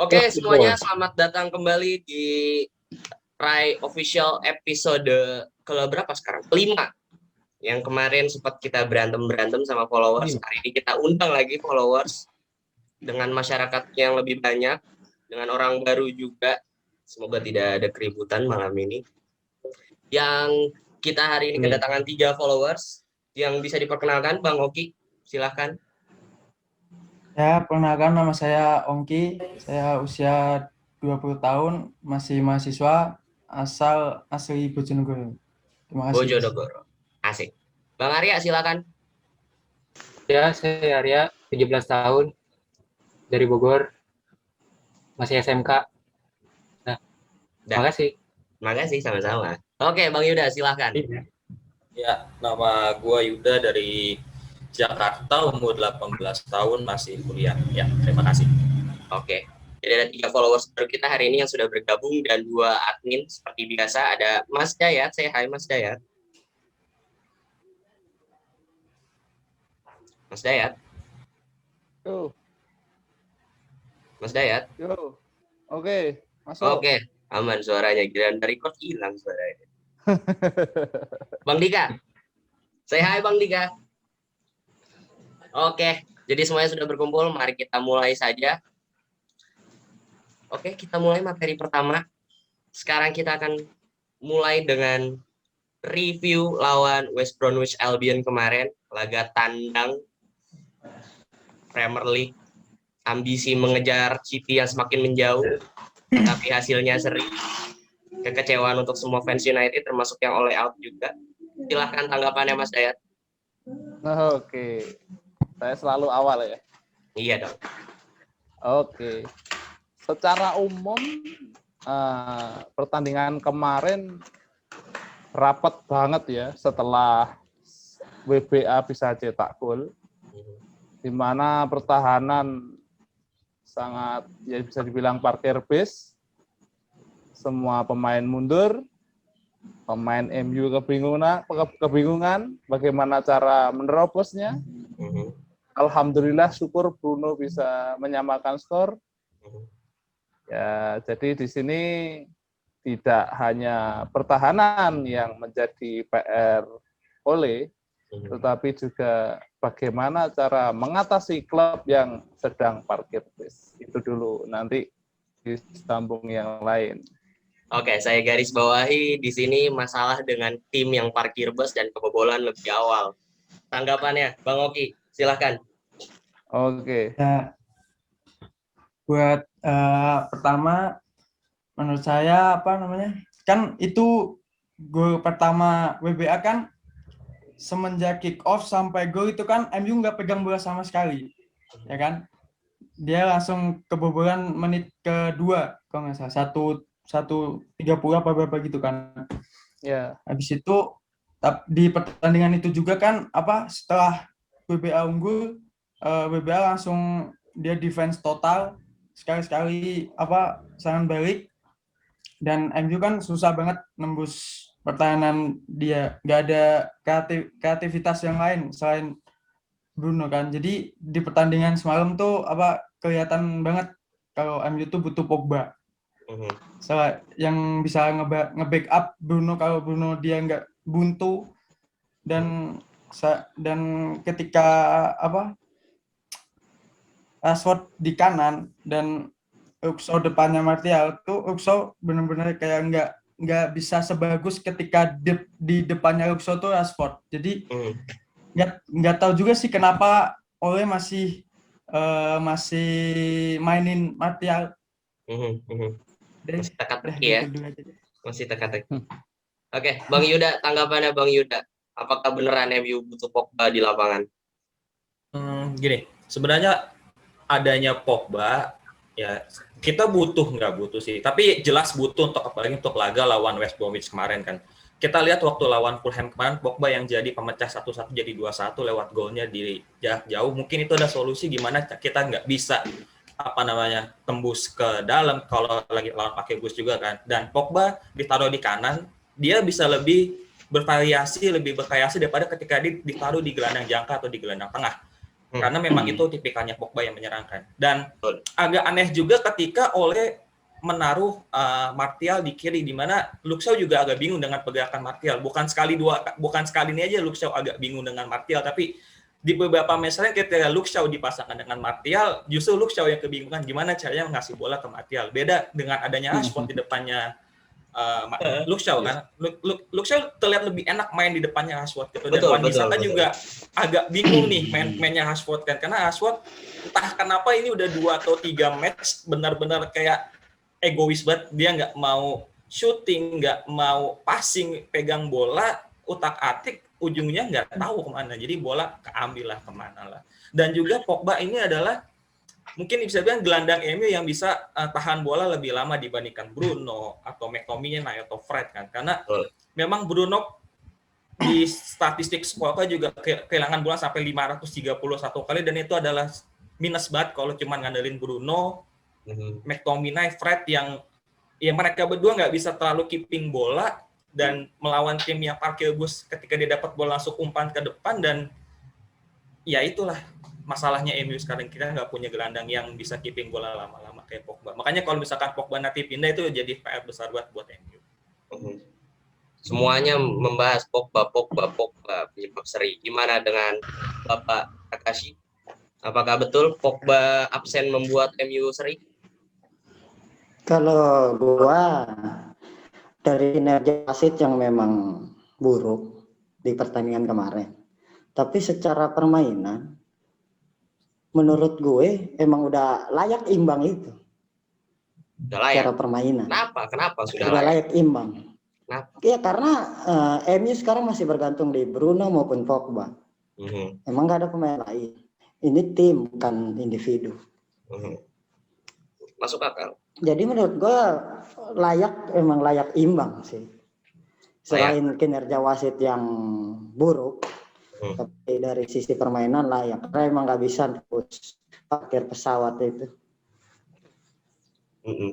Oke, semuanya selamat datang kembali di Rai Official episode ke-berapa sekarang? Kelima. Yang kemarin sempat kita berantem-berantem sama followers. Hari ini kita undang lagi followers dengan masyarakat yang lebih banyak, dengan orang baru juga. Semoga tidak ada keributan malam ini. Yang kita hari ini kedatangan 3 followers yang bisa diperkenalkan, Bang Oki. Silahkan. Ya, perkenalkan nama saya Ongki. Saya usia 20 tahun, masih mahasiswa, asli Bojonegoro. Terima kasih. Bojonegoro. Asik. Bang Arya, silakan. Ya, saya Arya, 17 tahun, dari Bogor, masih SMK. Nah, terima kasih. Terima kasih, sama-sama. Oke, Bang Yuda, silakan. Ya, nama gue Yuda dari Jakarta, umur 18 tahun, masih kuliah. Ya, terima kasih. Oke, jadi ada 3 followers baru kita hari ini yang sudah bergabung dan 2 admin seperti biasa. Ada Mas Dayat, say hi Mas Dayat. Mas Dayat. Yo. Mas Dayat. Yo. Oke, masuk. Oke, aman suaranya. Giliran dari record hilang suaranya. Bang Dika. Say hi Bang Dika. Oke, jadi semuanya sudah berkumpul. Mari kita mulai saja. Oke, kita mulai materi pertama. Sekarang kita akan mulai dengan review lawan West Bromwich Albion kemarin. Laga tandang Premier League. Ambisi mengejar City yang semakin menjauh. Tapi hasilnya seri. Kekecewaan untuk semua fans United, termasuk yang all out juga. Silahkan tanggapannya Mas Dayat. Oke. Saya selalu awal ya. Iya dong. Oke. Secara umum pertandingan kemarin rapat banget ya setelah WBA bisa cetak gol, di mana pertahanan sangat ya bisa dibilang parkir bis, semua pemain mundur, pemain MU kebingungan bagaimana cara menerobosnya. Alhamdulillah syukur Bruno bisa menyamakan skor. Ya, jadi di sini tidak hanya pertahanan yang menjadi PR Ole, tetapi juga bagaimana cara mengatasi klub yang sedang parkir bis. Itu dulu, nanti disambung yang lain. Oke, saya garis bawahi di sini masalah dengan tim yang parkir bus dan kebobolan lebih awal. Tanggapannya, Bang Oki, silahkan. Oke. Ya, buat pertama, menurut saya kan itu gol pertama WBA kan semenjak kick off sampai gol itu kan MU nggak pegang bola sama sekali, ya kan? Dia langsung kebobolan menit kedua, kalau nggak salah 1:30 apa berapa gitu kan. Ya. Habis itu di pertandingan itu juga kan setelah WBA unggul, WBA langsung dia defense total, sekali-sekali serangan balik, dan MU kan susah banget nembus pertahanan dia, nggak ada kreativitas yang lain selain Bruno kan. Jadi di pertandingan semalam tuh kelihatan banget kalau MU tuh butuh Pogba. Yang bisa nge-backup Bruno kalau Bruno dia nggak buntu, dan ketika Rashford di kanan dan Ukso depannya Martial tuh, Ukso benar-benar kayak nggak bisa sebagus ketika di depannya Ukso tuh Rashford. Jadi nggak tahu juga sih kenapa Ole masih mainin Martial. Masih teka-teki ya. Masih teka-teki. Oke, Bang Yuda, tanggapannya Bang Yuda. Apakah beneran MU butuh Pogba di lapangan? Gini, sebenarnya adanya Pogba, ya kita nggak butuh sih. Tapi jelas butuh apalagi untuk laga lawan West Bromwich kemarin kan. Kita lihat waktu lawan Fulham kemarin, Pogba yang jadi pemecah 1-1 jadi 2-1 lewat golnya di jarak jauh. Mungkin itu ada solusi gimana kita nggak bisa tembus ke dalam kalau lagi lawan pakai bus juga kan. Dan Pogba ditaruh di kanan, dia bisa lebih bervariasi daripada ketika ditaruh di gelandang jangka atau di gelandang tengah. Karena memang itu tipikalnya Pogba yang menyerangkan. Dan Betul. agak aneh juga ketika Ole menaruh Martial di kiri, di mana Luke Shaw juga agak bingung dengan pergerakan Martial. Bukan sekali ini aja Luke Shaw agak bingung dengan Martial, tapi di beberapa match lain ketika Luke Shaw dipasangkan dengan Martial, justru Luke Shaw yang kebingungan gimana caranya ngasih bola ke Martial. Beda dengan adanya Rashford di depannya Luke Shaw kan. Luke Shaw terlihat lebih enak main di depannya Rashford gitu. Dan Wan Bissaka juga agak bingung nih mainnya Rashford kan, karena Rashford entah kenapa ini udah 2 atau 3 match benar-benar kayak egois banget. Dia nggak mau shooting, nggak mau passing, pegang bola utak-atik, ujungnya nggak tahu kemana. Jadi bola keambil lah kemana lah. Dan juga Pogba ini adalah mungkin bisa bilang gelandang MU yang bisa tahan bola lebih lama dibandingkan Bruno atau McTominay atau Fred kan. Karena memang Bruno di statistik Squawka juga kehilangan bola sampai 531 kali, dan itu adalah minus banget kalau cuma ngandelin Bruno, McTominay, Fred yang mereka berdua nggak bisa terlalu keeping bola, dan melawan tim yang parkir bus ketika dia dapat bola langsung umpan ke depan. Dan ya itulah masalahnya MU sekarang, kita nggak punya gelandang yang bisa keeping bola lama-lama kayak Pogba. Makanya kalau misalkan Pogba nanti pindah, itu jadi PR besar buat MU. Semuanya membahas Pogba penyebab seri. Gimana dengan Bapak Takashi? Apakah betul Pogba absen membuat MU seri? Kalau gua dari kinerja wasit yang memang buruk di pertandingan kemarin, tapi secara permainan menurut gue emang udah layak imbang itu. Udah layak. Secara permainan. Kenapa sudah udah layak imbang? Kenapa? Ya karena MU sekarang masih bergantung di Bruno maupun Pogba. Emang gak ada pemain lain. Ini tim bukan individu. Masuk akal. Jadi menurut gue emang layak imbang sih. Selain kinerja wasit yang buruk, tapi dari sisi permainan layak. Karena emang nggak bisa terus parkir pesawat itu.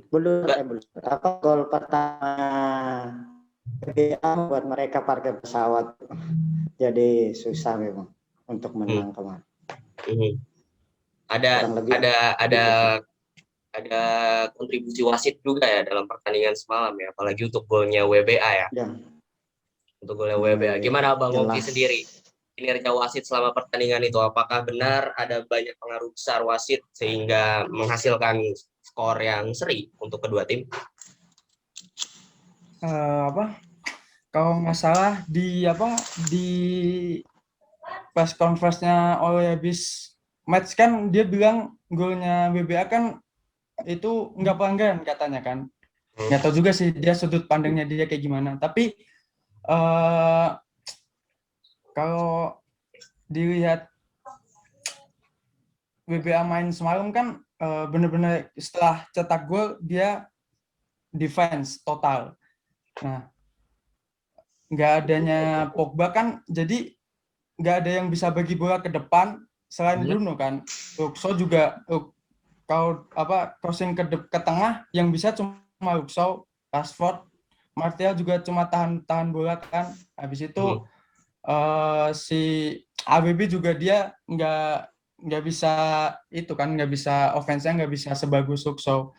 Belum. Gol pertama buat mereka parkir pesawat. Jadi susah memang untuk menang kemarin. Ada kontribusi wasit juga ya dalam pertandingan semalam ya, apalagi untuk golnya WBA ya. Untuk golnya WBA. Gimana Bang Oki sendiri? Kinerja wasit selama pertandingan itu, apakah benar ada banyak pengaruh besar wasit sehingga menghasilkan skor yang seri untuk kedua tim? Kalau nggak salah di press conference-nya oleh habis match kan dia bilang golnya WBA kan itu nggak pelanggaran katanya kan. Nggak tahu juga sih dia sudut pandangnya dia kayak gimana. Tapi kalau dilihat WBA main semalam kan benar-benar setelah cetak gol dia defense total. Nah, nggak adanya Pogba kan jadi nggak ada yang bisa bagi bola ke depan selain Bruno kan. Luke Shaw juga kalau crossing ke tengah yang bisa cuma Luke Shaw, Rashford, Martial juga cuma tahan bola kan. Habis itu si ABB juga dia nggak bisa itu kan, nggak bisa offense-nya nggak bisa sebagus Luke Shaw.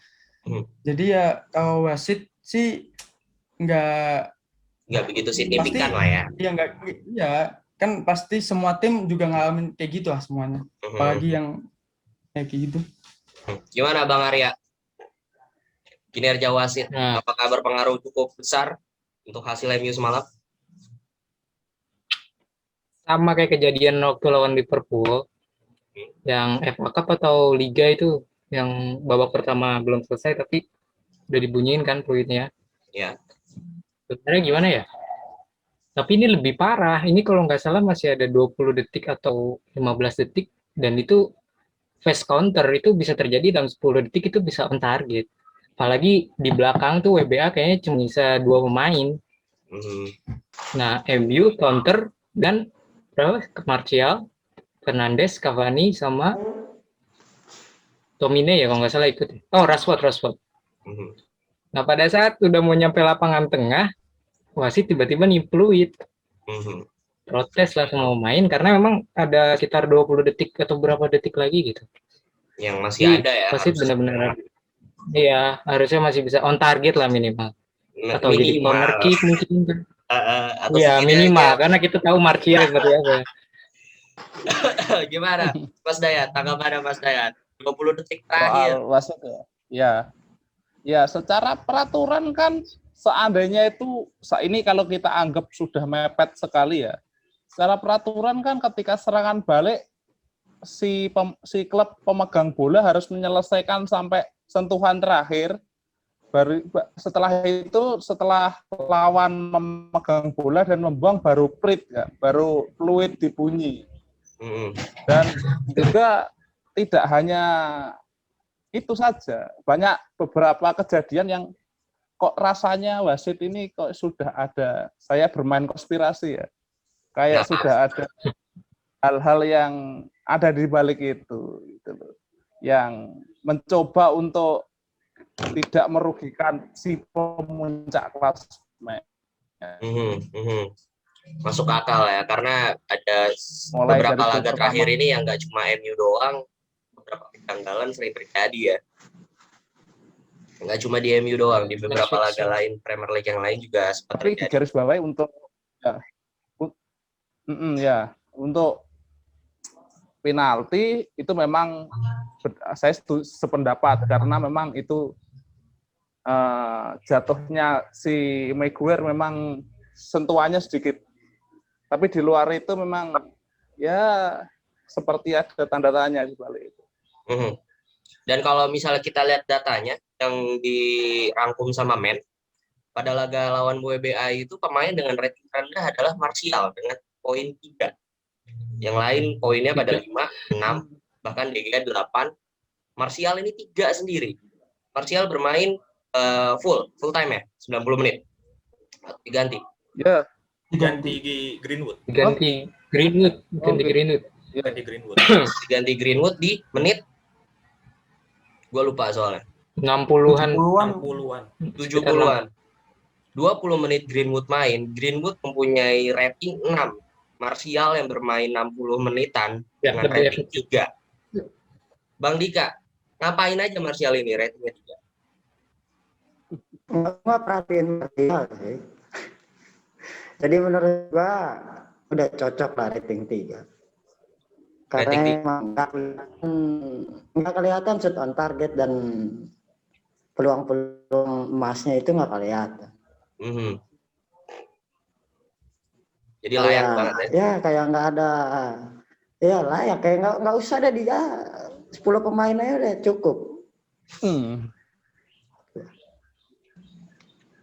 Jadi ya kalau wasit sih nggak begitu signifikan lah ya. Iya nggak, ya kan pasti semua tim juga ngalamin kayak gitu lah semuanya. Apalagi yang kayak gitu. Gimana Bang Arya? Kinerja wasit apakah berpengaruh cukup besar untuk hasil MU semalam? Sama kayak kejadian waktu lawan Liverpool, yang FA Cup atau Liga itu, yang babak pertama belum selesai tapi udah dibunyiin kan peluitnya. Ya. Sebenarnya gimana ya? Tapi ini lebih parah. Ini kalau nggak salah masih ada 20 detik atau 15 detik, dan itu fast counter itu bisa terjadi dalam 10 detik, itu bisa on target. Apalagi di belakang tuh WBA kayaknya cuma bisa 2 pemain. Nah, MU counter dan Martial, Fernandes, Cavani, sama Tomine ya kalau nggak salah ikut. Oh, Rashford. Nah, pada saat udah mau nyampe lapangan tengah, wasit tiba-tiba nih fluid. protes lah semua pemain karena memang ada sekitar 20 detik atau berapa detik lagi gitu. Yang masih Jadi, ada ya. wasit harusnya. benar-benar iya, harusnya masih bisa on target lah minimal. Atau jadi Minimal. corner kick mungkin. Atau Iya, setidaknya- minimal karena kita tahu Martial seperti apa. Gimana Mas Dayat, tanggapan Mas Dayat 20 detik terakhir. Soal wasit ya. Ya. Ya, secara peraturan kan seandainya itu ini kalau kita anggap sudah mepet sekali ya. Secara peraturan kan ketika serangan balik si klub pemegang bola harus menyelesaikan sampai sentuhan terakhir. Baru setelah lawan memegang bola dan membuang baru prit ya, baru fluid dibunyi. Dan juga tidak hanya itu saja, banyak beberapa kejadian yang kok rasanya wasit ini kok sudah ada, saya bermain konspirasi ya, kayak sudah ada hal-hal yang ada di balik itu, gitu loh, yang mencoba untuk tidak merugikan si pemuncak klasemen. Masuk akal ya, karena ada Mulai beberapa dari laga terakhir ini yang nggak cuma MU doang, beberapa kejanggalan sering terjadi ya. Nggak cuma di MU doang, di beberapa laga lain Premier League yang lain juga sempat Tapi terjadi. di garis bawahi untuk untuk penalti itu memang saya sependapat karena memang itu jatuhnya si Maguire memang sentuhannya sedikit, tapi di luar itu memang ya seperti ada tanda tanya di balik itu. Dan kalau misalnya kita lihat datanya yang dirangkum sama Men, pada laga lawan WBA itu pemain dengan rating rendah adalah Martial dengan poin 3. Yang lain poinnya pada 5, 6, bahkan DG 8. Martial ini 3 sendiri. Martial bermain full time ya, 90 menit. Diganti. Ya, Diganti Greenwood. Diganti Greenwood. Diganti Greenwood di menit, gue lupa soalnya. 60-an. 70-an. 20 menit Greenwood main. Greenwood mempunyai rating 6. Martial yang bermain 60 menitan dengan rating 3. Bang Dika, ngapain aja Martial ini ratingnya 3? Nggak perhatiin Martial sih. Jadi menurut gua udah cocok lah rating 3. Karena emang nggak kelihatan shoot on target dan peluang-peluang emasnya itu nggak kelihatan. Jadi layak banget ya? Ya kayak nggak ada, ya layak kayak nggak usah ada dia 10 pemain aja udah cukup.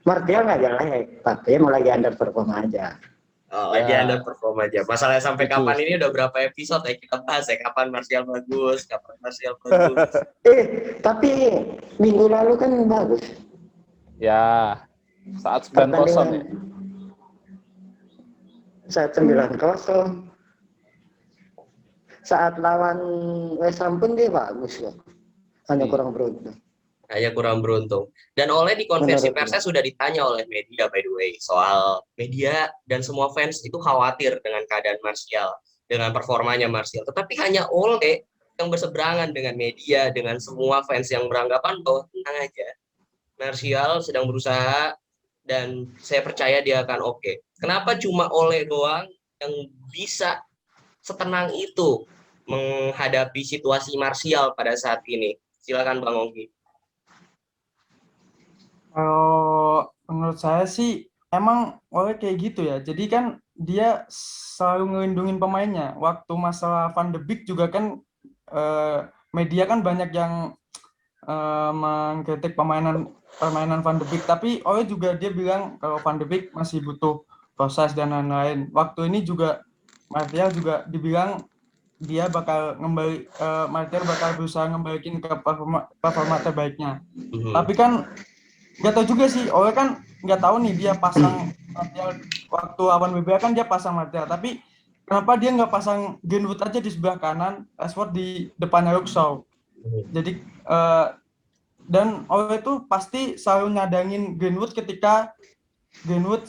Martial nggak jelek, tapi emang lagi underperform aja. Oh, lagi underperform aja. Masalahnya sampai kapan ini udah berapa episode ya kita bahas ya, kapan Martial bagus, kapan Martial bagus. Tapi minggu lalu kan bagus. Ya, saat 9-0 ya. Saat 9-0. Saat lawan West Ham pun dia bagus kok. Hanya kurang beruntung. Dan Ole di konversi persnya sudah ditanya oleh media by the way, soal media dan semua fans itu khawatir dengan keadaan Martial, dengan performanya Martial. Tetapi hanya Ole yang berseberangan dengan media, dengan semua fans yang beranggapan bahwa tenang aja, Martial sedang berusaha dan saya percaya dia akan oke. Kenapa cuma Ole doang yang bisa setenang itu menghadapi situasi Martial pada saat ini? Silakan Bang Ongki. Kalau menurut saya sih emang Ole kayak gitu ya. Jadi kan dia selalu ngelindungin pemainnya. Waktu masalah Van de Beek juga kan media kan banyak yang mengkritik permainan Van de Beek. Tapi Ole juga dia bilang kalau Van de Beek masih butuh proses dan lain-lain. Waktu ini juga Martial juga dibilang dia bakal Martial bakal berusaha ngembalikin ke performa terbaiknya. Tapi kan nggak tahu juga sih, Ole kan nggak tahu nih dia pasang Martial waktu lawan WBA kan dia pasang Martial, tapi kenapa dia nggak pasang Greenwood aja di sebelah kanan, Rashford di depannya Luke Shaw. Jadi dan Ole itu pasti selalu nyadangin Greenwood ketika Greenwood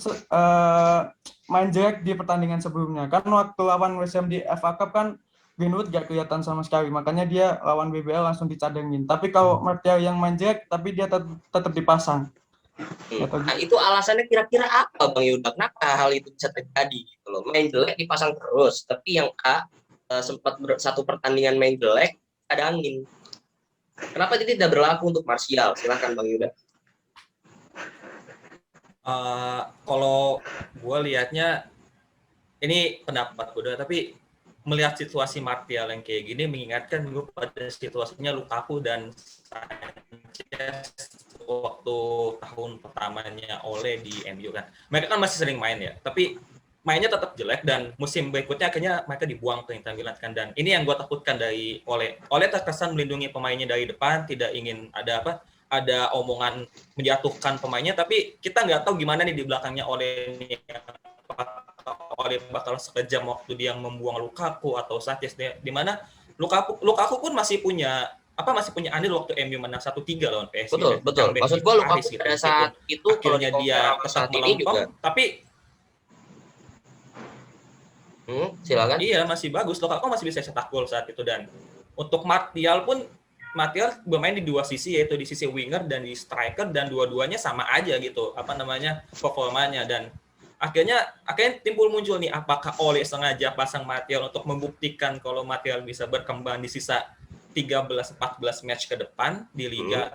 main jelek di pertandingan sebelumnya. Kan waktu lawan West Ham di FA Cup kan Greenwood gak kelihatan sama sekali. Makanya dia lawan BBL langsung dicadangin. Tapi kalau Martial yang main jelek, tapi dia tetap dipasang. Nah, itu alasannya kira-kira apa Bang Yuda? Kenapa hal itu bisa terjadi gitu loh? Main jelek dipasang terus, tapi yang sempat satu pertandingan main jelek ada angin. Kenapa itu tidak berlaku untuk Martial? Silakan Bang Yuda. Kalau gue lihatnya ini pendapat gue, tapi melihat situasi Martial yang kayak gini mengingatkan gue pada situasinya Lukaku dan Sanchez waktu tahun pertamanya Ole di MU kan. Mereka kan masih sering main ya, tapi mainnya tetap jelek dan musim berikutnya akhirnya mereka dibuang ke Inter Milan kan. Dan ini yang gue takutkan dari Ole. Ole terkesan melindungi pemainnya dari depan, tidak ingin ada omongan menjatuhkan pemainnya, tapi kita nggak tahu gimana nih di belakangnya Ole ini. Ole bakal sekejam waktu dia membuang Lukaku atau Sanchez, di mana Lukaku pun masih punya andil waktu MU menang 1-3 lawan PSG. Betul. Maksud gue Lukaku pada saat itu akhirnya dia tetap melempem, tapi silakan. Iya, masih bagus. Lukaku masih bisa cetak gol saat itu. Dan untuk Martial bermain di dua sisi, yaitu di sisi winger dan di striker, dan dua-duanya sama aja gitu performanya. Dan akhirnya muncul nih, apakah Ole sengaja pasang Martial untuk membuktikan kalau Martial bisa berkembang di sisa 13-14 match ke depan di Liga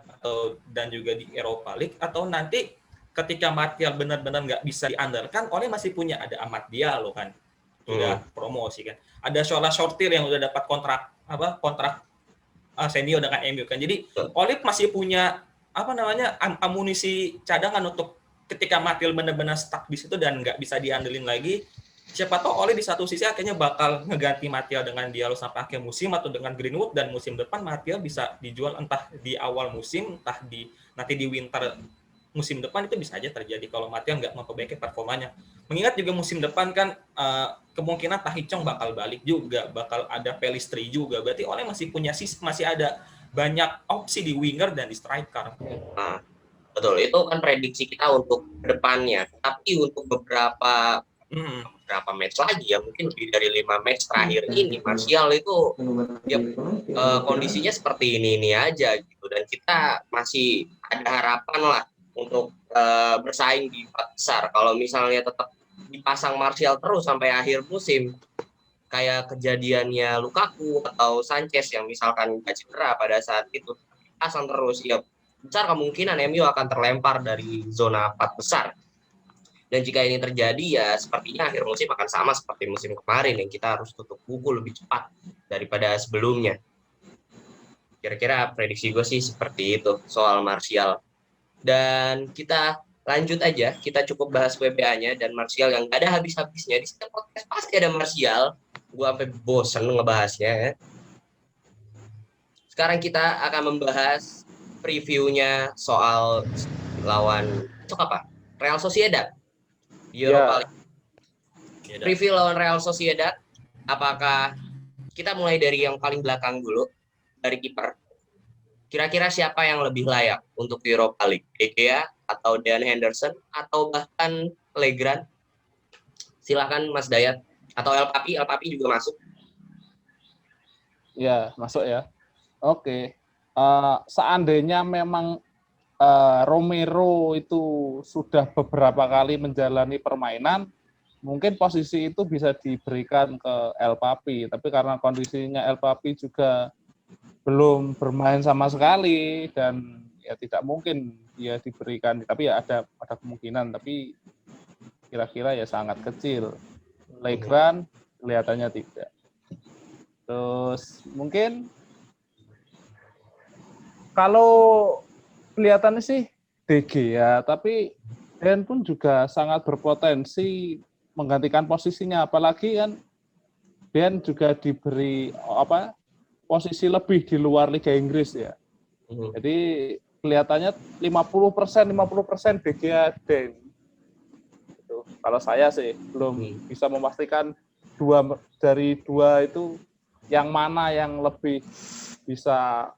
dan juga di Europa League, atau nanti ketika Martial benar-benar nggak bisa diandalkan, Ole masih punya ada Amad Diallo kan, udah promosi kan, ada Shola Shortir yang udah dapat kontrak senior dengan MU kan. Jadi Ole masih punya amunisi cadangan untuk ketika Martial benar-benar stuck di situ dan nggak bisa diandelin lagi. Siapa tahu Ole di satu sisi akhirnya bakal ngeganti Martial dengan Diallo sampai akhir musim, atau dengan Greenwood, dan musim depan Martial bisa dijual entah di awal musim, entah nanti di winter musim depan. Itu bisa aja terjadi kalau Martial nggak memperbaiki performanya. Mengingat juga musim depan kan kemungkinan Tahicong bakal balik juga, bakal ada Pelistri juga. Berarti Ole masih ada banyak opsi di winger dan di striker. Nah, betul, itu kan prediksi kita untuk depannya. Tapi untuk beberapa match lagi ya, mungkin lebih dari 5 match terakhir ini, Martial itu kondisinya seperti ini aja gitu. Dan kita masih ada harapan lah untuk bersaing di 4 besar. Kalau misalnya tetap dipasang Martial terus sampai akhir musim, kayak kejadiannya Lukaku atau Sanchez yang misalkan cedera pada saat itu, pasang terus, ya besar kemungkinan MU akan terlempar dari zona 4 besar. Dan jika ini terjadi, ya sepertinya akhir musim akan sama seperti musim kemarin yang kita harus tutup buku lebih cepat daripada sebelumnya. Kira-kira prediksi gue sih seperti itu soal Martial. Dan kita lanjut aja, kita cukup bahas WBA-nya dan Martial yang gak ada habis-habisnya. Di setiap podcast pasti ada Martial. Gue sampai bosen ngebahasnya ya. Sekarang kita akan membahas previewnya soal lawan Real Sociedad Europa League. Preview lawan Real Sociedad, apakah kita mulai dari yang paling belakang dulu, dari kiper. Kira-kira siapa yang lebih layak untuk Europa League? De Gea atau Dean Henderson atau bahkan Legrand? Silakan Mas Dayat, atau El Papi juga masuk. Ya, masuk ya. Oke. Seandainya memang Romero itu sudah beberapa kali menjalani permainan, mungkin posisi itu bisa diberikan ke El Papi. Tapi karena kondisinya El Papi juga belum bermain sama sekali dan ya tidak mungkin dia diberikan. Tapi ya ada kemungkinan, tapi kira-kira ya sangat kecil. Legrand kelihatannya tidak. Terus mungkin kalau kelihatannya sih De Gea, tapi Dan pun juga sangat berpotensi menggantikan posisinya, apalagi kan Dan juga diberi posisi lebih di luar Liga Inggris ya. Jadi kelihatannya 50% De Gea Dan. Itu. Kalau saya sih belum bisa memastikan dari dua itu yang mana yang lebih bisa.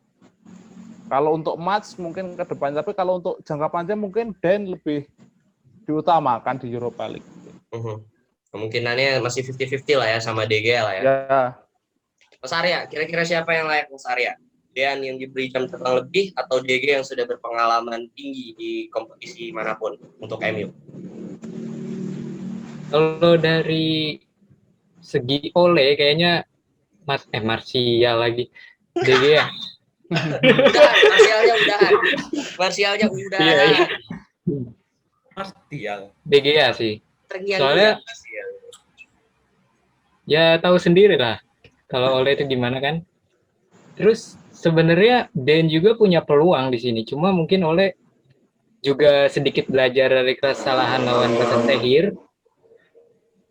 Kalau untuk match mungkin ke depan, tapi kalau untuk jangka panjang mungkin Dan lebih diutamakan di Europa League. Kemungkinannya masih 50-50 lah ya sama De Gea lah ya. Ya, Mas Arya, kira-kira siapa yang layak Mas Arya? Dean yang diberi jam terbang lebih atau De Gea yang sudah berpengalaman tinggi di kompetisi manapun untuk MU? Kalau dari segi Ole kayaknya Martial lagi. De Gea. Martialnya udah. Iya. Martial. De Gea sih. Terngiang Soalnya juga Martial. ya tahu sendiri lah kalau Ole itu gimana kan. Terus sebenarnya Dan juga punya peluang di sini. Cuma mungkin Ole juga sedikit belajar dari kesalahan lawan Başakşehir.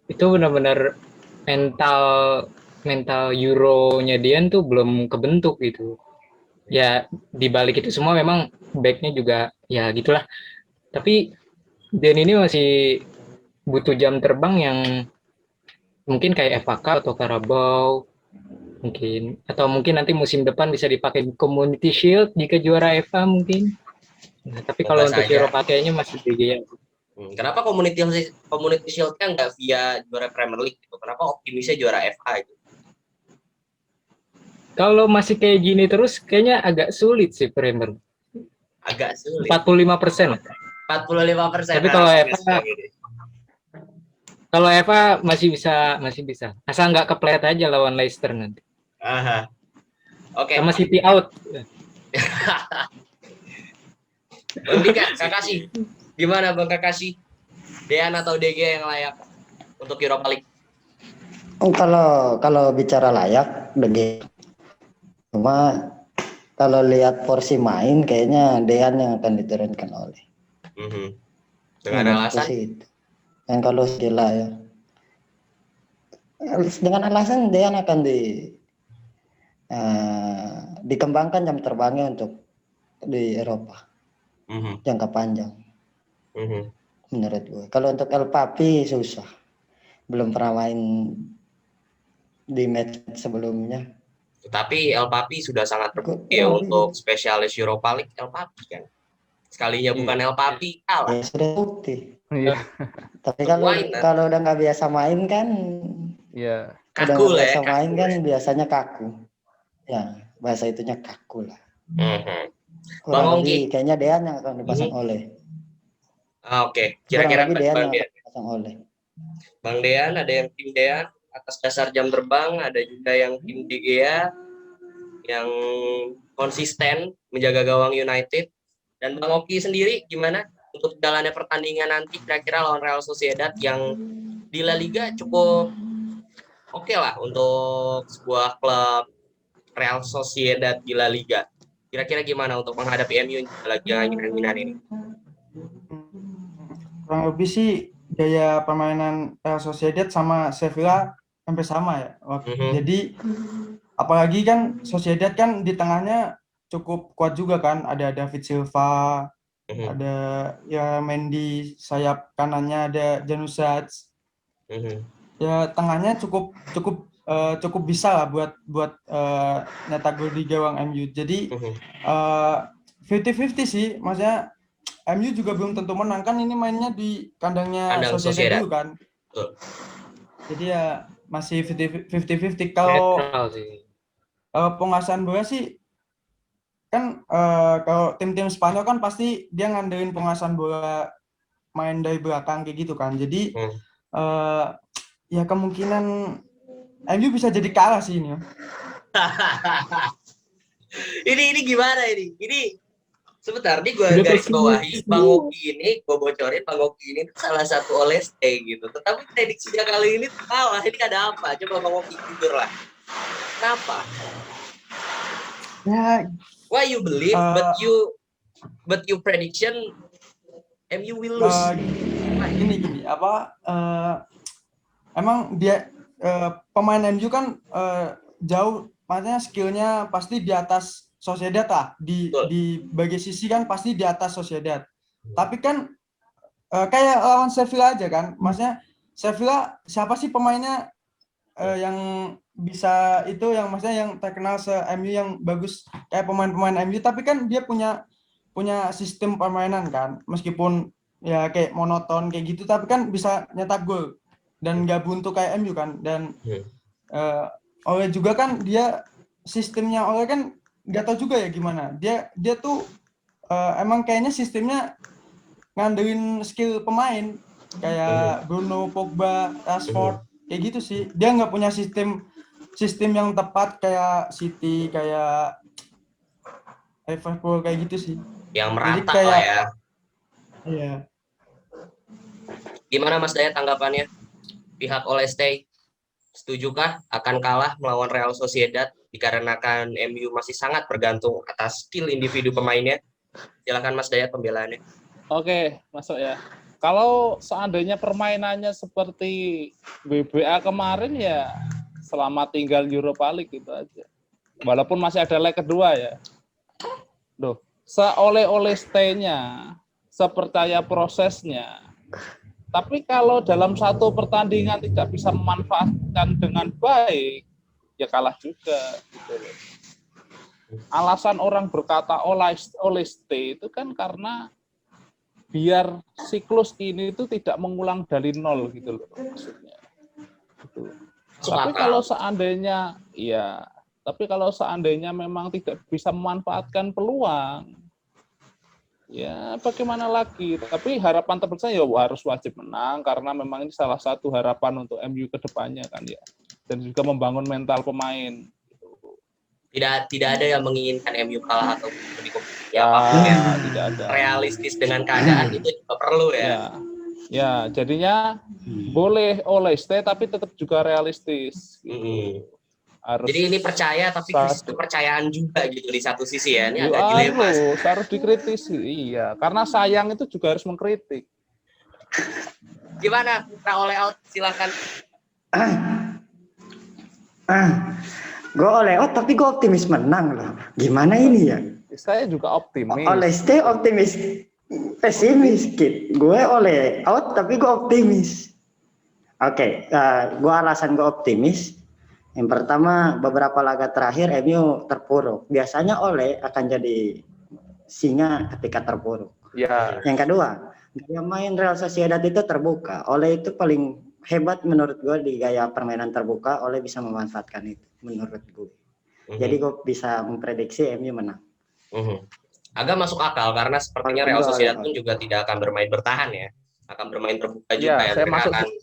Itu benar-benar mental Euro-nya Dian tuh belum kebentuk gitu. Ya di balik itu semua memang back-nya juga ya gitulah. Tapi Dan ini masih butuh jam terbang yang mungkin kayak FA Cup atau Carabao mungkin, atau mungkin nanti musim depan bisa dipakai Community Shield jika juara FA mungkin. Nah, tapi kalau untuk Eropa kayaknya masih De Gea. Kenapa Community Shield-nya nggak via juara Premier League gitu? Kenapa optimisnya juara FA itu? Kalau masih kayak gini terus kayaknya agak sulit sih Premier. Agak sulit. 45%. 45%. Tapi kalau FA masih bisa. Asal nggak kepleset aja lawan Leicester nanti. Aha. Oke. Sama City out. Bang Dika, Kakashi. Gimana Bang Kakashi? Dean atau De Gea yang layak untuk Europa League? Kalau bicara layak, De Gea. Cuma kalau lihat porsi main, kayaknya Dean yang akan diturunkan oleh. Dengan alasan? Dan kalau Sila ya, dengan alasan Dean akan dikembangkan jam terbangnya untuk di Eropa jangka panjang. Menurut gue. Kalau untuk El Papi susah, belum pernah main di match sebelumnya. Tapi El Papi sudah sangat terbukti ya untuk spesialis Europa League. El Papi kan sekalinya bukan El Papi kalah. Ya, sudah bukti. Iya. Tapi kalau udah nggak biasa main kan, Iya. Kaku lah ya. Main kan biasanya kaku. Ya, bahasa itunya kaku lah. Kurang lebih kayaknya Dean yang akan dipasang oleh. Oke. Kira-kira Dean yang akan dipasang oleh. Bang Dean, ada yang tim Dean atas dasar jam terbang, ada juga yang tim De Gea yang konsisten menjaga gawang United. Dan Bang Oki sendiri gimana untuk jalannya pertandingan nanti kira-kira lawan Real Sociedad yang di La Liga cukup oke lah untuk sebuah klub Real Sociedad di La Liga. Kira-kira gimana untuk menghadapi MU lagi angin-anginan ini? Kurang lebih sih gaya permainan Real Sociedad sama Sevilla hampir sama ya. Jadi apalagi kan Sociedad kan di tengahnya cukup kuat juga kan, ada David Silva, ada ya Mendy, sayap kanannya ada Januzaj. Ya tengahnya cukup bisa lah buat nyetak gol di gawang MU. Jadi 50-50 sih, maksudnya MU juga belum tentu menang kan, ini mainnya di kandang Sociedad dulu kan. Betul. Jadi ya masih 50-50. Kalau penguasaan bola sih kan kalau tim-tim Spanyol kan pasti dia ngandelin penguasaan bola main dari belakang kayak gitu kan. Jadi ya kemungkinan MU bisa jadi kalah sih ini. ini gimana ini? Ini sebentar nih gue garis bawahi, Bang Oki ini gue bocorin, Bang Oki ini salah satu Oleste gitu. Tetapi prediksinya kali ini kalah. Ini ada apa? Coba Bang Oki jujur lah. Kenapa? Ya. Why you believe but you prediction MU will lose? Gini apa? Emang dia pemain MU kan jauh, maksudnya skillnya pasti di atas Sociedad lah, di bagian sisi kan pasti di atas Sociedad. Tapi kan kayak lawan Sevilla aja kan, maksudnya Sevilla siapa sih pemainnya yang bisa itu, yang maksudnya yang terkenal se-MU yang bagus kayak pemain-pemain MU, tapi kan dia punya sistem permainan kan, meskipun ya kayak monoton kayak gitu, tapi kan bisa nyetak gol dan nggak buntu kayak MU kan. Dan Ole juga kan dia sistemnya Ole kan nggak tahu juga ya gimana. Dia tuh emang kayaknya sistemnya ngandelin skill pemain kayak Bruno, Pogba, Rashford kayak gitu sih. Dia nggak punya sistem yang tepat kayak City, kayak Liverpool kayak gitu sih. Yang Jadi merata kayak lah ya. iya. Gimana Mas Dayat tanggapannya? Pihak Oleste setujukah akan kalah melawan Real Sociedad dikarenakan MU masih sangat bergantung atas skill individu pemainnya? Silakan Mas Dayat pembelaannya. Oke, masuk ya. Kalau seandainya permainannya seperti WBA kemarin ya selamat tinggal Europa League gitu aja. Walaupun masih ada leg kedua ya. Loh, seoleh-oleh stay-nya, sepercaya prosesnya. Tapi kalau dalam satu pertandingan tidak bisa memanfaatkan dengan baik, ya kalah juga gitu loh. Alasan orang berkata oleh stay itu kan karena biar siklus ini itu tidak mengulang dari nol gitu loh maksudnya. Gitu. Tapi kalau seandainya memang tidak bisa memanfaatkan peluang, ya bagaimana lagi? Tapi harapan terbesar ya harus wajib menang karena memang ini salah satu harapan untuk MU ke depannya kan ya. Dan juga membangun mental pemain. Tidak ada yang menginginkan MU kalah atau di kompetisi Ya, apapun yang tidak ada. realistis dengan keadaan itu juga perlu ya. Ya, jadinya boleh oleh stay tapi tetap juga realistis. Harus jadi ini percaya tapi krisis kepercayaan juga gitu di satu sisi ya. Ini agak dilema. Harus dikritisi. Iya, karena sayang itu juga harus mengkritik. Gimana? Oleh out silakan. Gue oleh out tapi gue optimis menang loh. Gimana ini ya? Saya juga optimis. Oleh stay optimis, pesimis kid. Gue oleh out tapi gue optimis. Oke, gue alasan gue optimis. Yang pertama, beberapa laga terakhir MU terpuruk. Biasanya Ole akan jadi singa ketika terpuruk. Ya. Yang kedua, gaya main Real Sociedad itu terbuka. Ole itu paling hebat menurut gue di gaya permainan terbuka. Ole bisa memanfaatkan itu menurut gue. Jadi gue bisa memprediksi MU menang. Agak masuk akal karena sepertinya Real Sociedad pun juga tidak akan bermain bertahan ya. Akan bermain terbuka juga ya. Saya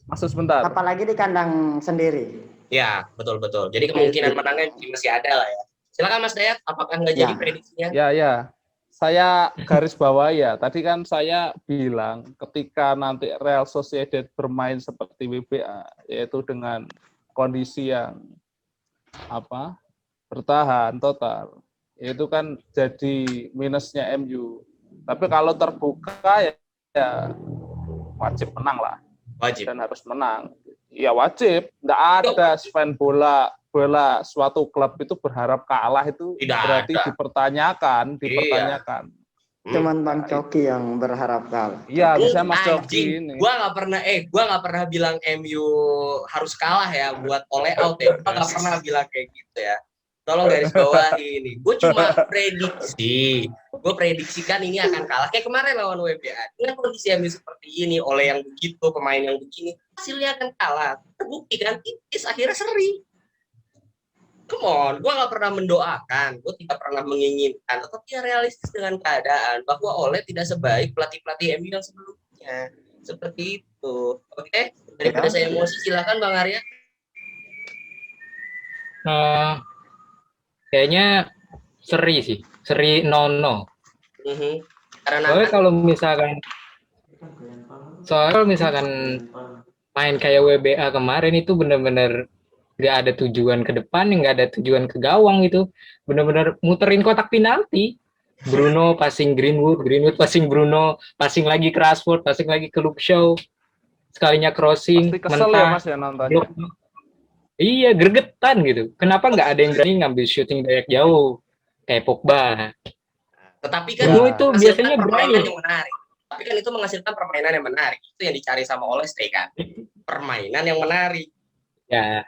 masuk sebentar. Apalagi di kandang sendiri. Ya, betul. Jadi kemungkinan menangnya masih ada lah ya. Silakan Mas Dayat, apakah nggak jadi prediksinya? Ya. Saya garis bawah ya. Tadi kan saya bilang ketika nanti Real Sociedad bermain seperti WBA, yaitu dengan kondisi yang bertahan total, itu kan jadi minusnya MU. Tapi kalau terbuka ya wajib menang lah. Wajib. Dan harus menang. Ya wajib. Nggak ada fan bola suatu klub itu berharap kalah itu tidak berarti ada. dipertanyakan. Cuman Bang Coki yang berharap kalah. Iya, bisa Mas Coki ini. Gua nggak pernah bilang MU harus kalah ya buat oleh out ya. Gua nggak pernah bilang kayak gitu ya. Tolong garis bawahi ini. Gue cuma gue prediksikan ini akan kalah kayak kemarin lawan WBA. Dengan kondisi MU seperti ini, oleh yang begitu, pemain yang begini, hasilnya akan kalah. Terbukti kan tipis, akhirnya seri. Come on, gue nggak pernah mendoakan, gue tidak pernah menginginkan, tetapi ya realistis dengan keadaan bahwa Ole tidak sebaik pelatih MU yang sebelumnya. Seperti itu. Oke, daripada saya emosi, silakan Bang Arya. Kayaknya seri 0-0. Soalnya kalau misalkan main kayak WBA kemarin itu benar-benar nggak ada tujuan ke depan, nggak ada tujuan ke gawang, itu benar-benar muterin kotak penalti. Bruno passing Greenwood passing Bruno, passing lagi ke Rashford, passing lagi ke Luke Shaw, sekalinya crossing mentah. Ya, Mas, ya, iya, gregetan gitu. Kenapa nggak ada yang berani ngambil shooting dari jauh kayak Pogba? Tetapi kan itu biasanya permainan yang menarik. Tapi kan itu menghasilkan permainan yang menarik. Itu yang dicari sama Oleste kan. Permainan yang menarik. Ya.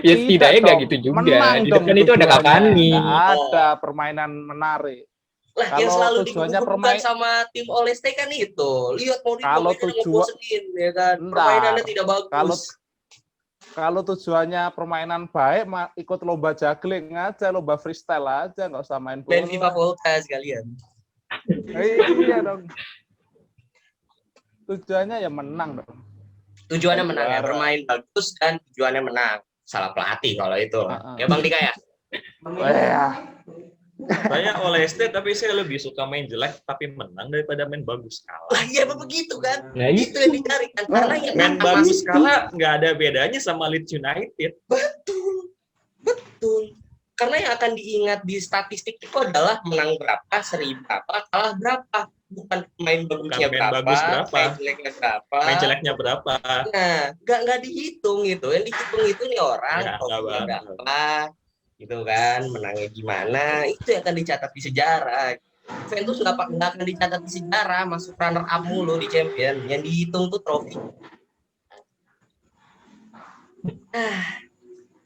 Ya setidaknya nggak gitu juga. Di depan itu ada Cavani. Nggak ada permainan menarik. Lah yang Kalau selalu tujuannya digugu-gugukan sama tim Oleste kan itu. Lihat Mourinho Kalau mainnya tujuan ngebosenin ya kan. Bentar. Permainannya tidak bagus. Kalau tujuannya permainan baik, ikut lomba juggling aja, lomba freestyle aja, nggak usah main Main FIFA bola. Volta sekalian. Iya dong. Tujuannya ya menang dong. Tujuannya menang ya, Juara. bermain bagus dan tujuannya menang. Salah pelatih kalau itu. Ya Bang Dika ya? Wah, Saya Oleste tapi saya lebih suka main jelek tapi menang daripada main bagus kalah. Lah iya begitu kan. Nah, Itu yang dicari kan. Karena yang Main akan bagus masuk kalah nggak ada bedanya sama Leeds United. betul. Karena yang akan diingat di statistik itu adalah menang berapa, seri berapa, kalah berapa. Bukan main bagusnya Bukan main bagus berapa. main jeleknya berapa. Main jeleknya berapa? Nah, nggak dihitung gitu. Yang dihitung itu nih orang, Ya, nggak trofinya banget. berapa, gitu kan, menangnya gimana, itu yang akan dicatat di sejarah. Juventus nggak akan dicatat di sejarah, masuk runner up mulu di champion. Yang dihitung tuh trofi.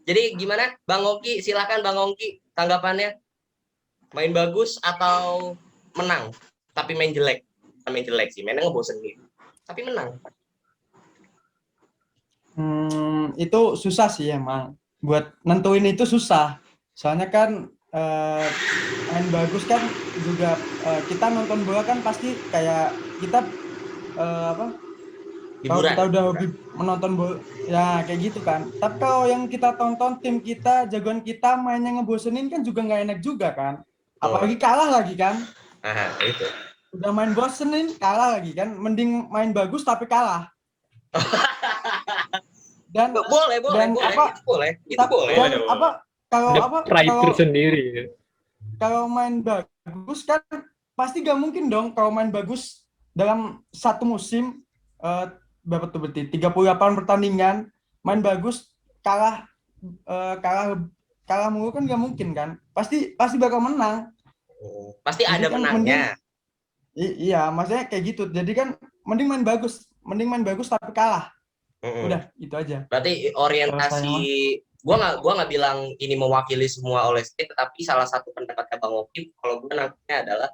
Jadi gimana, Bang Ongki? Silakan Bang Ongki, tanggapannya. Main bagus atau menang, tapi main jelek? Bukan main jelek sih, mainnya ngebosenin. Tapi menang. Itu susah sih emang. Buat nentuin itu susah. Soalnya kan main bagus kan juga kita nonton bola kan pasti kayak kita kalau Hiburan. kita udah hobi menonton bola ya kayak gitu kan. Tapi kalau yang kita tonton tim kita, jagoan kita mainnya ngebosenin kan juga nggak enak juga kan. Apalagi kalah lagi kan. Nah, itu. Udah main bosenin kalah lagi kan. Mending main bagus tapi kalah. Dan Boleh. dan Itu apa- boleh. Itu Tapi- boleh. dan apa kalau Ada apa pride kalau tersendiri. kalau main bagus kan pasti gak mungkin dong kalau main bagus dalam satu musim berapa tuh berarti 38 pertandingan main bagus kalah kalah mulu kan gak mungkin kan pasti bakal menang. Pasti Jadi ada kan menangnya. Iya maksudnya kayak gitu jadi kan mending main bagus tapi kalah udah itu aja. Berarti orientasi gua nggak bilang ini mewakili semua Oleste, tetapi salah satu pendapatnya Bang Oki kalau gua nangkepnya adalah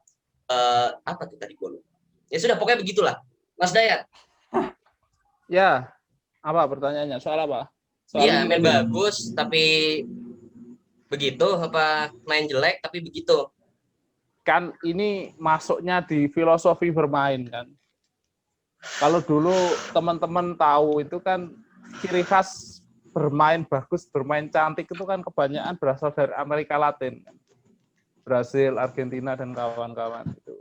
apa tuh tadi gua lupa. Ya sudah pokoknya begitulah. Mas Dayat. ya. Apa pertanyaannya? Soal apa? Iya, main bagus tapi begitu apa main jelek tapi begitu. Kan ini masuknya di filosofi bermain kan. Kalau dulu teman-teman tahu itu kan ciri khas bermain bagus, bermain cantik itu kan kebanyakan berasal dari Amerika Latin. Brasil, Argentina, dan kawan-kawan itu.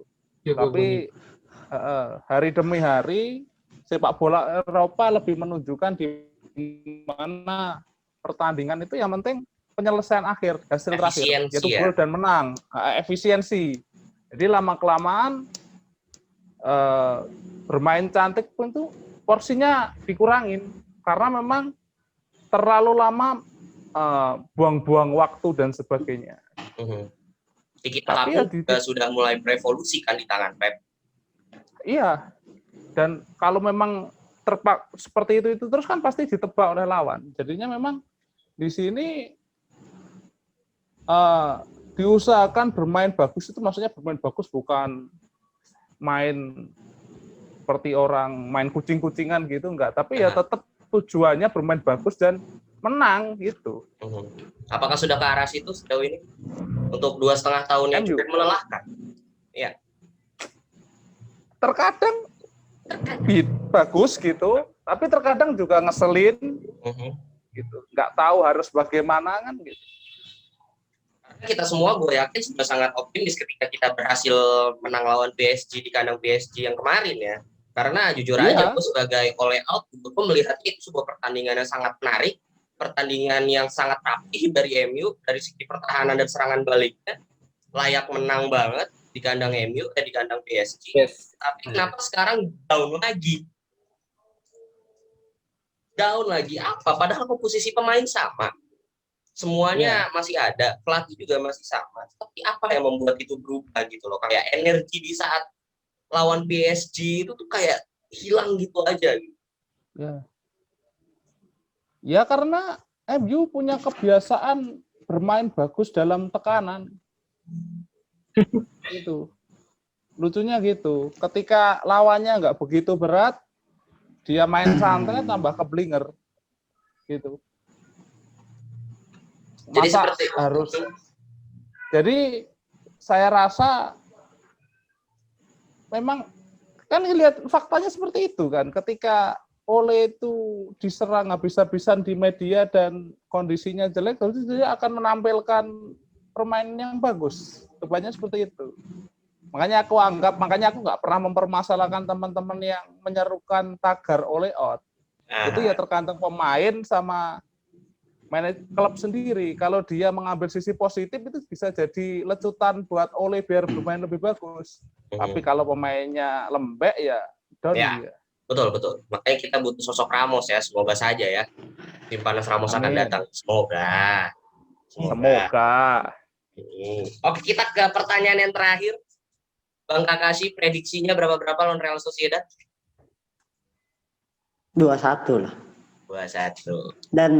Tapi hari demi hari sepak bola Eropa lebih menunjukkan di mana pertandingan itu yang penting penyelesaian akhir, hasil terakhir, yaitu gol dan menang, efisiensi. Jadi lama-kelamaan bermain cantik pun itu porsinya dikurangin karena memang terlalu lama buang-buang waktu dan sebagainya. Tiki-taka juga sudah mulai berevolusi kan di tangan Pep. Iya, dan kalau memang seperti itu terus kan pasti ditebak oleh lawan. Jadinya memang di sini diusahakan bermain bagus itu maksudnya bermain bagus bukan main seperti orang main kucing-kucingan gitu enggak, tapi ya tetap tujuannya bermain bagus dan menang gitu. Apakah sudah ke arah situ sejauh ini untuk 2,5 tahun yang cukup melelahkan? Ya. Terkadang bagus gitu, tapi terkadang juga ngeselin gitu. Nggak tahu harus bagaimana kan gitu. Kita semua gue yakin sudah sangat optimis ketika kita berhasil menang lawan PSG di kandang PSG yang kemarin ya. Karena jujur aja gue sebagai all out, gue melihat itu sebuah pertandingan yang sangat menarik, pertandingan yang sangat rapih dari MU dari segi pertahanan dan serangan baliknya, layak menang banget di kandang MU di kandang PSG. Tapi kenapa sekarang down lagi? Down lagi apa? Padahal komposisi pemain sama. Semuanya masih ada, pelatih juga masih sama. Tapi apa yang membuat itu berubah gitu loh? Kayak energi di saat lawan PSG itu tuh kayak hilang gitu aja gitu. Ya karena MU punya kebiasaan bermain bagus dalam tekanan. Itu lucunya gitu. Ketika lawannya nggak begitu berat, dia main santai tambah keblinger gitu. Jadi Masa seperti harus. Jadi saya rasa memang kan lihat faktanya seperti itu kan. Ketika Ole itu diserang habis-habisan di media dan kondisinya jelek, berarti dia akan menampilkan permainan yang bagus. Kebanyakan seperti itu. Makanya aku nggak pernah mempermasalahkan teman-teman yang menyerukan tagar Ole out. Itu ya tergantung pemain sama klub sendiri. Kalau dia mengambil sisi positif itu bisa jadi lecutan buat Ole biar bermain lebih bagus. Tapi kalau pemainnya lembek ya down dia. Betul. Makanya kita butuh sosok Ramos ya. Semoga saja ya. Tim panas Ramos akan Amin. datang. Semoga. Oke, kita ke pertanyaan yang terakhir. Bang Kakashi, prediksinya berapa lawan Real Sociedad? 2-1 lah. 2-1. Dan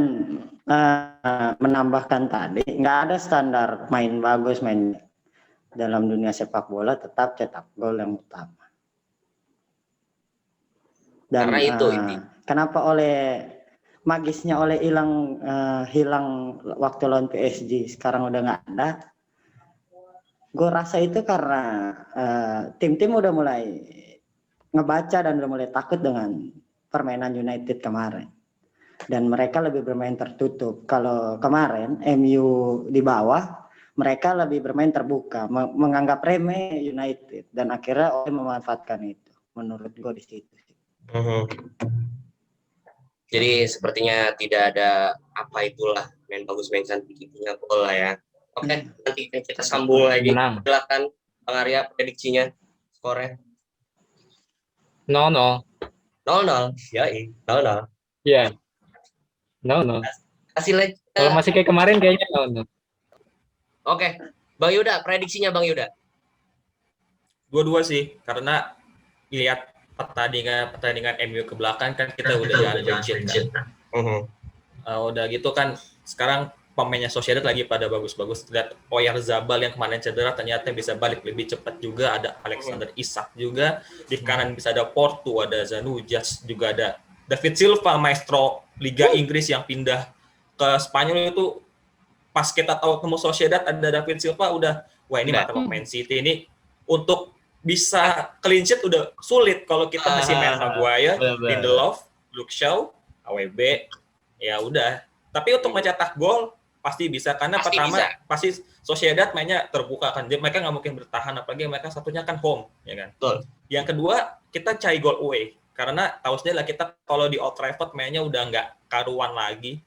menambahkan tadi, nggak ada standar main bagus, main dalam dunia sepak bola, tetap cetak gol yang utama. Dan Karena itu ini. kenapa magisnya hilang waktu lawan PSG, sekarang udah nggak ada. Gue rasa itu karena tim-tim udah mulai ngebaca dan udah mulai takut dengan permainan United kemarin. Dan mereka lebih bermain tertutup. Kalau kemarin MU di bawah, mereka lebih bermain terbuka, menganggap remeh United, dan akhirnya Ole memanfaatkan itu. Menurut gue di situ. Jadi sepertinya tidak ada main bagus, main cantik, punya gol lah ya. Oke, nanti kita sambung lagi. Silakan Bang Arya, prediksinya skornya. 0-0. 0-0. Yoi, 0-0. Iya. 0-0. Hasilnya Kalau masih kayak kemarin kayaknya 0-0. Oke. Bang Yuda, prediksinya Bang Yuda. 2-2 sih, karena lihat pertandingan MU ke belakang kan kita udah jangan clean. Udah gitu kan sekarang pemainnya Sociedad lagi pada bagus-bagus. Lihat Oyarzabal yang kemarin cedera ternyata bisa balik lebih cepat juga. Ada Alexander Isak juga. Di kanan bisa ada Porto, ada Zanujas, juga ada David Silva, maestro Liga Inggris yang pindah ke Spanyol itu. Pas kita tahu temu Sociedad ada David Silva, wah ini mata pemain City ini untuk bisa clean sheet udah sulit kalau kita masih main Maguire, Lindelof, Luke Shaw, AWB, ya udah. Tapi untuk mencetak gol pasti bisa karena pasti Sociedad mainnya terbuka kan. Mereka nggak mungkin bertahan, apalagi mereka satunya kan home, ya kan. Betul. Yang kedua kita cari gol away karena tahu sendiri lah kita kalau di Old Trafford mainnya udah nggak karuan lagi.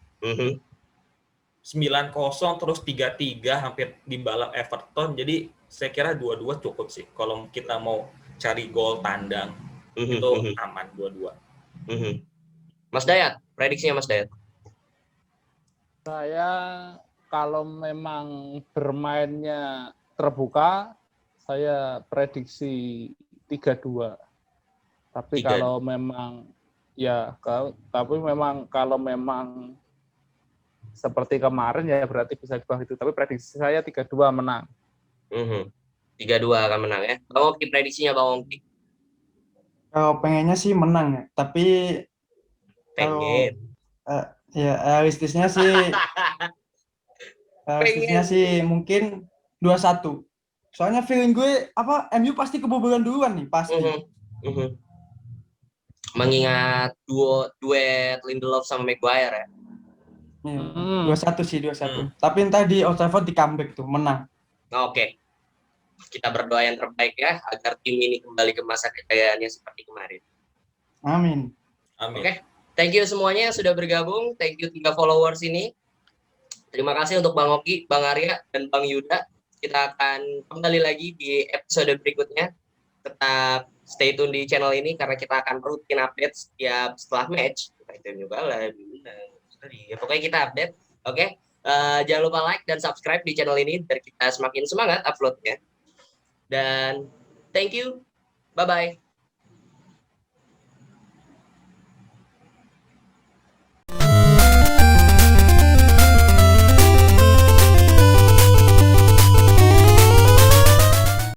9-0 terus 3-3 hampir dimbalap Everton. Jadi saya kira 2-2 cukup sih. Kalau kita mau cari gol tandang itu aman 2-2. Mas Dayat, prediksinya Mas Dayat. Saya kalau memang bermainnya terbuka, saya prediksi 3-2. Tapi kalau memang kalau memang seperti kemarin ya berarti bisa dibawah itu. Tapi prediksi saya 3-2 menang. 3-2 akan menang ya. Bang Oki, prediksinya Bang Oki. Kalau pengennya sih menang ya, tapi pengen. Realistisnya sih mungkin 2-1. Soalnya feeling gue MU pasti kebobolan duluan nih pasti. Mengingat duet Lindelof sama Maguire ya. 2-1 sih 2-1. Tapi entah di Old Trafford di comeback tuh menang. Oke. Kita berdoa yang terbaik ya agar tim ini kembali ke masa kejayaannya seperti kemarin. Amin. Oke. Thank you semuanya yang sudah bergabung. Thank you 3 followers ini. Terima kasih untuk Bang Oki, Bang Arya, dan Bang Yuda. Kita akan kembali lagi di episode berikutnya. Tetap stay tune di channel ini karena kita akan rutin update setiap setelah match. Ya, pokoknya kita update. Oke. Jangan lupa like dan subscribe di channel ini biar kita semakin semangat uploadnya. Dan thank you. Bye-bye.